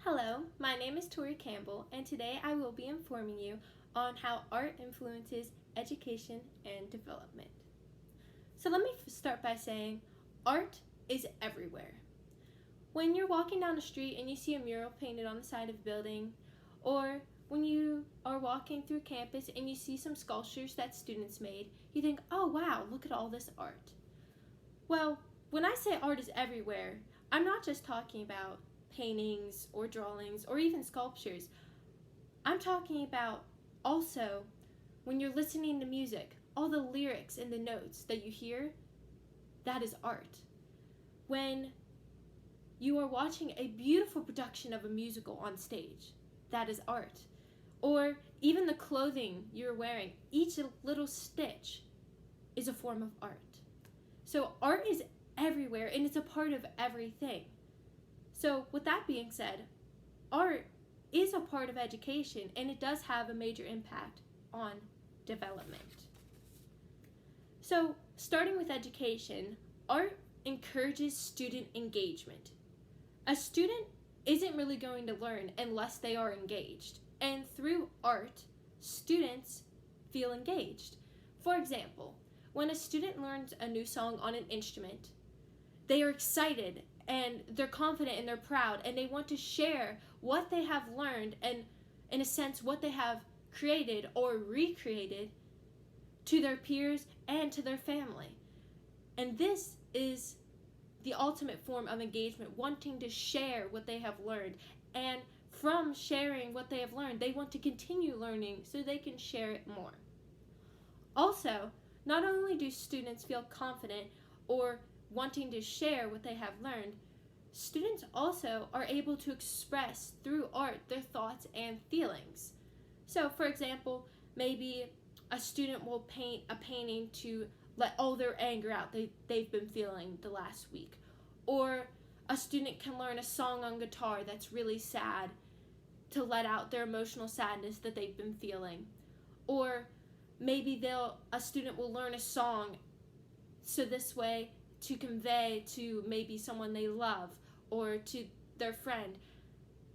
Hello, my name is Tori Campbell, and today I will be informing you on how art influences education and development. So let me start by saying art is everywhere. When you're walking down the street and you see a mural painted on the side of a building, or when you are walking through campus and you see some sculptures that students made, you think, oh wow, look at all this art. Well, when I say art is everywhere, I'm not just talking about paintings or drawings or even sculptures. I'm talking about also when you're listening to music, all the lyrics and the notes that you hear, that is art. When you are watching a beautiful production of a musical on stage, that is art. Or even the clothing you're wearing, each little stitch is a form of art. So art is everywhere and it's a part of everything. So with that being said, art is a part of education and it does have a major impact on development. So starting with education, art encourages student engagement. A student isn't really going to learn unless they are engaged. And through art, students feel engaged. For example, when a student learns a new song on an instrument, they are excited and they're confident and they're proud and they want to share what they have learned and, in a sense, what they have created or recreated to their peers and to their family. And this is the ultimate form of engagement, wanting to share what they have learned. And from sharing what they have learned, they want to continue learning so they can share it more. Also, not only do students feel confident or wanting to share what they have learned, students also are able to express through art their thoughts and feelings. So, for example, maybe a student will paint a painting to let all their anger out they've been feeling the last week. Or a student can learn a song on guitar that's really sad to let out their emotional sadness that they've been feeling. Or maybe a student will learn a song so this way to convey to maybe someone they love or to their friend,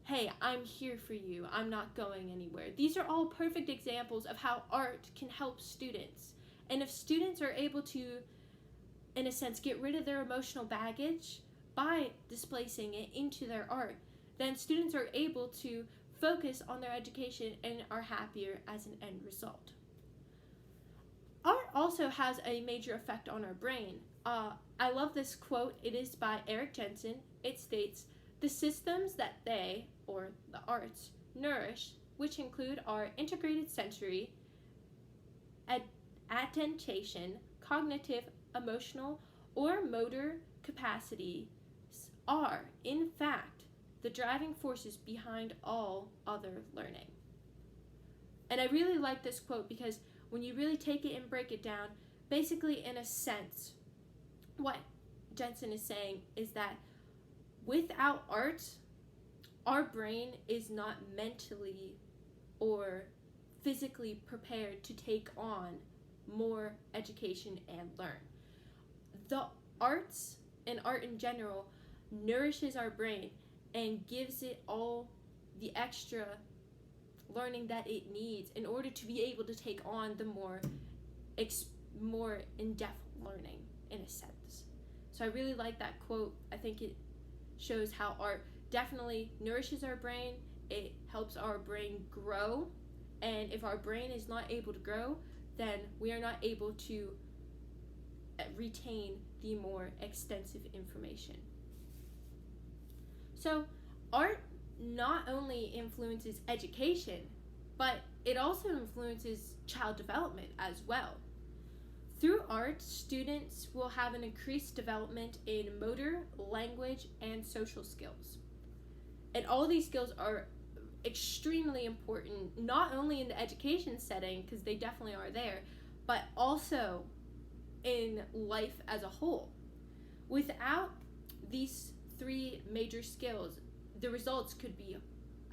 hey, I'm here for you, I'm not going anywhere. These are all perfect examples of how art can help students. And if students are able to, in a sense, get rid of their emotional baggage by displacing it into their art, then students are able to focus on their education and are happier as an end result. Art also has a major effect on our brain. I love this quote. It is by Eric Jensen. It states, "The systems that they, or the arts, nourish, which include our integrated sensory, attention, cognitive, emotional, or motor capacities are, in fact, the driving forces behind all other learning." And I really like this quote because when you really take it and break it down, basically in a sense, what Jensen is saying is that without art, our brain is not mentally or physically prepared to take on more education and learn. The arts and art in general nourishes our brain and gives it all the extra learning that it needs in order to be able to take on the more in-depth learning, in a sense. So I really like that quote. I think it shows how art definitely nourishes our brain. It helps our brain grow. And if our brain is not able to grow, then we are not able to retain the more extensive information. So art not only influences education, but it also influences child development as well. Through art, students will have an increased development in motor, language, and social skills. And all these skills are extremely important, not only in the education setting, because they definitely are there, but also in life as a whole. Without these three major skills, the results could be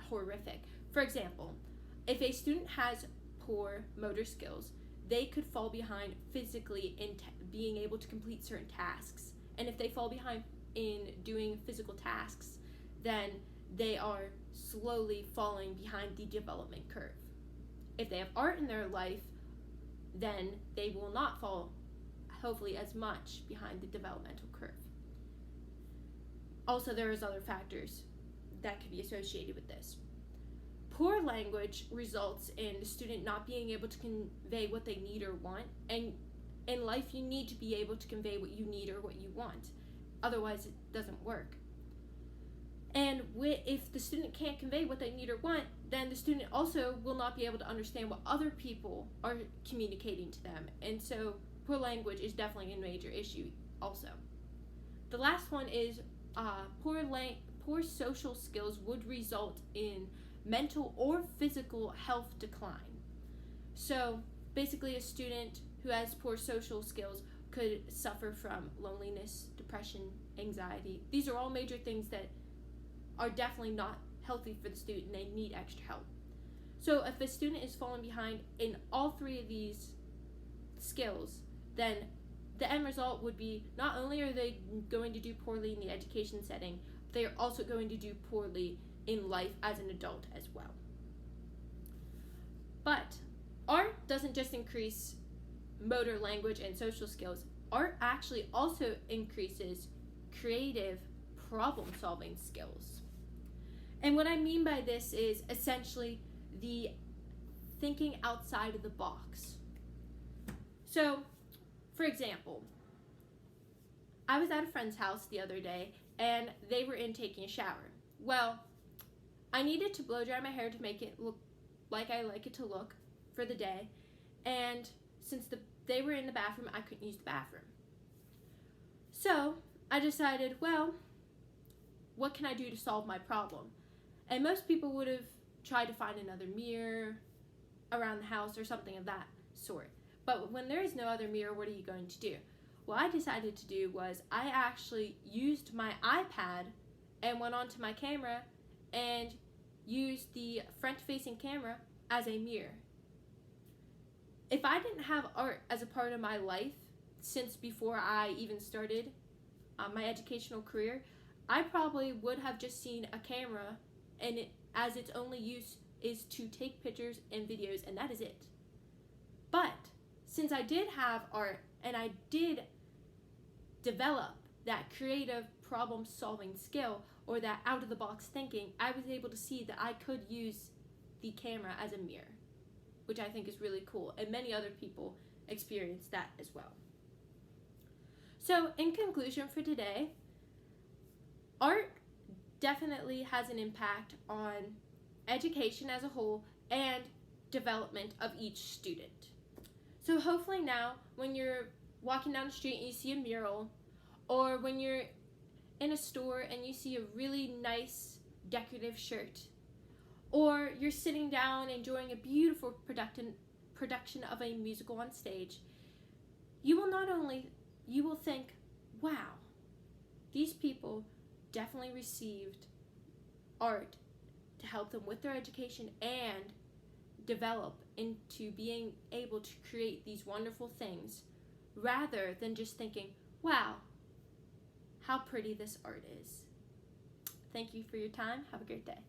horrific. For example, if a student has poor motor skills, they could fall behind physically in being able to complete certain tasks. And if they fall behind in doing physical tasks, then they are slowly falling behind the development curve. If they have art in their life, then they will not fall, hopefully, as much behind the developmental curve. Also, there is other factors that could be associated with this. Poor language results in the student not being able to convey what they need or want, and in life you need to be able to convey what you need or what you want. Otherwise, it doesn't work. And if the student can't convey what they need or want, then the student also will not be able to understand what other people are communicating to them. And so poor language is definitely a major issue also. The last one is poor social skills would result in mental or physical health decline. So basically, a student who has poor social skills could suffer from loneliness, depression, anxiety. These are all major things that are definitely not healthy for the student, and they need extra help. So if a student is falling behind in all three of these skills, then the end result would be not only are they going to do poorly in the education setting, but they are also going to do poorly in life as an adult as well. But art doesn't just increase motor, language, and social skills. Art actually also increases creative problem-solving skills. And what I mean by this is essentially the thinking outside of the box. So, for example, I was at a friend's house the other day, and they were in taking a shower. Well, I needed to blow dry my hair to make it look like I like it to look for the day, and since they were in the bathroom, I couldn't use the bathroom. So I decided, well, what can I do to solve my problem? And most people would have tried to find another mirror around the house or something of that sort. But when there is no other mirror, what are you going to do? What I decided to do was I actually used my iPad and went onto my camera and used the front-facing camera as a mirror. If I didn't have art as a part of my life since before I even started my educational career, I probably would have just seen a camera and as its only use is to take pictures and videos, and that is it. But since I did have art and I did develop that creative problem-solving skill or that out-of-the-box thinking, I was able to see that I could use the camera as a mirror, which I think is really cool, and many other people experience that as well. So in conclusion for today, art definitely has an impact on education as a whole and development of each student. So hopefully now, when you're walking down the street and you see a mural, or when you're in a store and you see a really nice decorative shirt, or you're sitting down enjoying a beautiful production of a musical on stage, you will think, wow, these people definitely received art to help them with their education and develop into being able to create these wonderful things, rather than just thinking, wow, how pretty this art is. Thank you for your time. Have a great day.